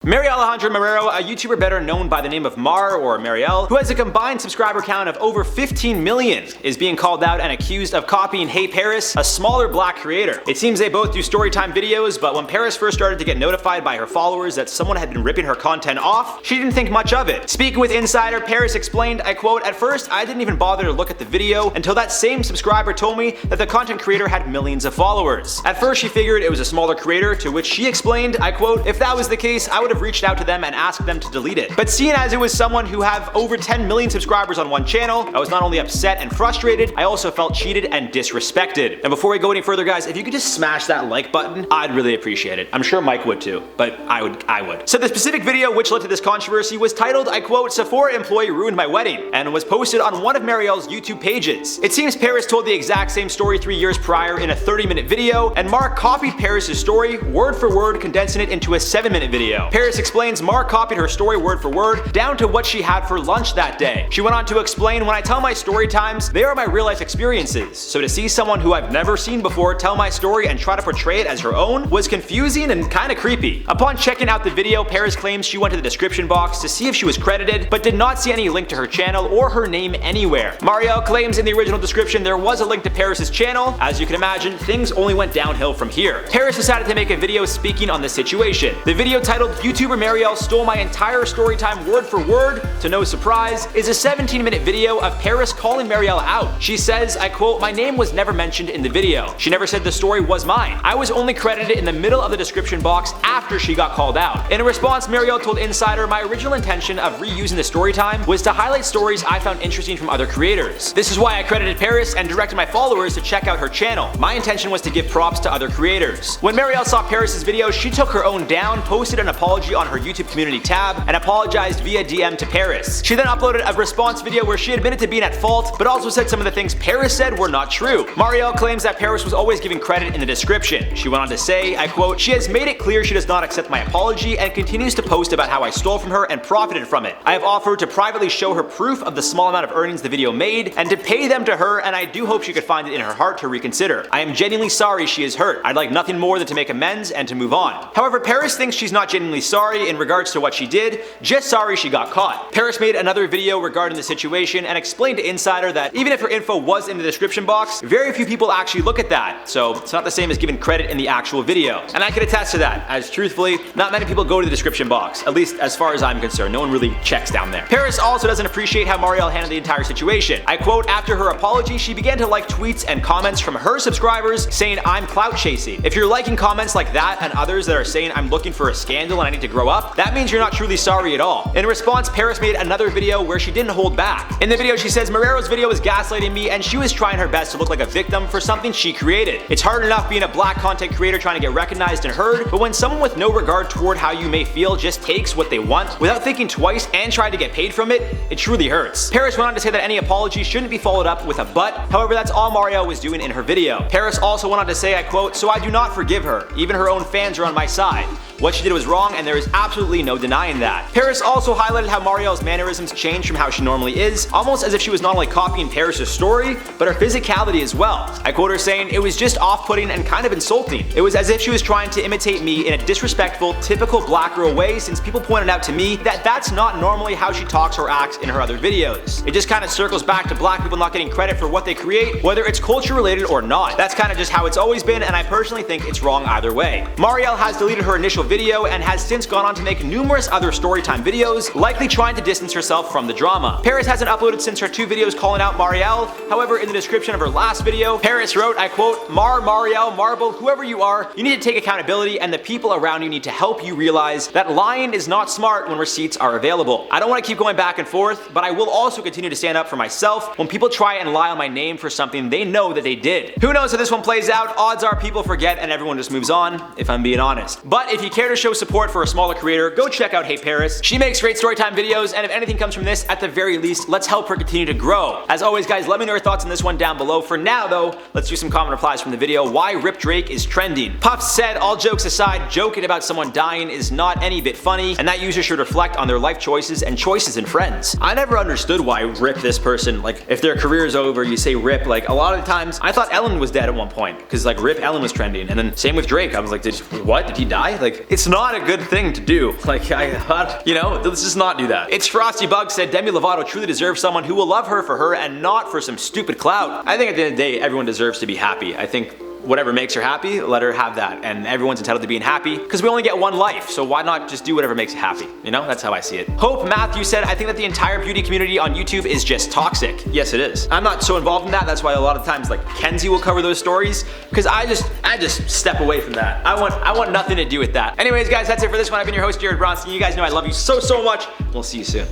Mariale a YouTuber better known by the name of Mar or Marielle, who has a combined subscriber count of over 15 million, is being called out and accused of copying HeyParis, a smaller black creator. It seems they both do storytime videos, but when Paris first started to get notified by her followers that someone had been ripping her content off, she didn't think much of it. Speaking with Insider, Paris explained, I quote, "At first, I didn't even bother to look at the video until that same subscriber told me that the content creator had millions of followers. At first, she figured it was a smaller creator, to which she explained, I quote, if that was the case, I would have reached out to them and asked them to delete it. But seeing as it was someone who have over 10 million subscribers on one channel, I was not only upset and frustrated, I also felt cheated and disrespected." And before we go any further, guys, if you could just smash that like button, I'd really appreciate it. I'm sure Mike would too, but I would. So the specific video which led to this controversy was titled, I quote, "Sephora employee ruined my wedding," and was posted on one of Marielle's YouTube pages. It seems Paris told the exact same story 3 years prior in a 30-minute video, and Mark copied Paris' story word for word, condensing it into a 7-minute video. Paris explains Mark copied her story word for word down to what she had for lunch that day. She went on to explain, "When I tell my story times, they are my real life experiences. So to see someone who I've never seen before tell my story and try to portray it as her own was confusing and kinda creepy." Upon checking out the video, Paris claims she went to the description box to see if she was credited, but did not see any link to her channel or her name anywhere. Marielle claims in the original description there was a link to Paris' channel. As you can imagine, things only went downhill from here. Paris decided to make a video speaking on the situation. The video, titled "YouTuber Marielle Stole My Entire Storytime Word for Word," to no surprise, is a 17-minute video of Paris calling Marielle out. She says, I quote, "My name was never mentioned in the video. She never said the story was mine. I was only credited in the middle of the description box after she got called out." In response, Marielle told Insider, "My original intention of reusing the storytime was to highlight stories I found interesting from other creators. This is why I credited Paris and directed my followers to check out her channel. My intention was to give props to other creators." When Marielle saw Paris' video, she took her own down, posted an apology on her YouTube community tab, and apologized via DM to Paris. She then uploaded a response video where she admitted to being at fault, but also said some of the things Paris said were not true. Marielle claims that Paris was always giving credit in the description. She went on to say, I quote, "She has made it clear she does not accept my apology and continues to post about how I stole from her and profited from it. I have offered to privately show her proof of the small amount of earnings the video made and to pay them to her, and I do hope she could find it in her heart to reconsider. I am genuinely sorry she is hurt. I'd like nothing more than to make amends and to move on." However, Paris thinks she's not genuinely sorry in regards to what she did, just sorry she got caught. Paris made another video regarding the situation and explained to Insider that even if her info was in the description box, very few people actually look at that, so it's not the same as giving credit in the actual video. And I can attest to that, as truthfully, not many people go to the description box, at least as far as I'm concerned. No one really checks down there. Paris also doesn't appreciate how Marielle handled the entire situation. I quote, "After her apology, she began to like tweets and comments from her subscribers saying I'm clout chasing. If you're liking comments like that and others that are saying I'm looking for a scandal and I need to grow up, that means you're not truly sorry at all." In response, Paris made another video where she didn't hold back. In the video, she says Marrero's video was gaslighting me and she was trying her best to look like a victim for something she created. It's hard enough being a black content creator trying to get recognized and heard, but when someone with no regard toward how you may feel just takes what they want without thinking twice and trying to get paid from it, it truly hurts. Paris went on to say that any apology shouldn't be followed up with a but. However, that's all Marielle was doing in her video. Paris also went on to say, I quote, "So I do not forgive her. Even her own fans are on my side. What she did was wrong and there is absolutely no denying that." Paris also highlighted how Marielle's mannerisms changed from how she normally is, almost as if she was not only copying Paris' story, but her physicality as well. I quote her saying, "It was just off-putting and kind of insulting. It was as if she was trying to imitate me in a disrespectful, typical black girl way, since people pointed out to me that that's not normally how she talks or acts in her other videos. It just kind of circles back to black people not getting credit for what they create, whether it's culture related or not. That's kind of just how it's always been, and I personally think it's wrong either way." Marielle has deleted her initial video and has since gone on to make numerous other storytime videos, likely trying to distance herself from the drama. Paris hasn't uploaded since her 2 videos calling out Marielle. However, in the description of her last video, Paris wrote, I quote, Marielle, Marble, whoever you are, you need to take accountability and the people around you need to help you realize that lying is not smart when receipts are available. I don't want to keep going back and forth, but I will also continue to stand up for myself when people try and lie on my name for something they know that they did." Who knows how this one plays out? Odds are people forget and everyone just moves on, if I'm being honest. But if you care to show support for a smaller creator, go check out HeyParis. She makes great storytime videos, and if anything comes from this, at the very least, let's help her continue to grow. As always, guys, let me know your thoughts on this one down below. For now, though, let's do some comment replies from the video. Why Rip Drake is trending. Puff said, "All jokes aside, joking about someone dying is not any bit funny, and that user should reflect on their life choices and choices in friends." I never understood why rip this person. Like, if their career is over, you say rip. Like, a lot of the times, I thought Ellen was dead at one point, because like Rip Ellen was trending, and then same with Drake. I was like, what? Did he die? Like, It's not a good thing to do. Like, you know, let's just not do that. It's Frosty Bug said Demi Lovato truly deserves someone who will love her for her and not for some stupid clout. I think at the end of the day, everyone deserves to be happy. I think whatever makes her happy, let her have that. And everyone's entitled to being happy because we only get one life. So why not just do whatever makes you happy? You know, that's how I see it. Hope Matthew said, I think that the entire beauty community on YouTube is just toxic. Yes, it is. I'm not so involved in that. That's why a lot of times like Kenzie will cover those stories because I just step away from that. I want nothing to do with that. Anyways, guys, that's it for this one. I've been your host, Jared Bronson. You guys know I love you so much. We'll see you soon.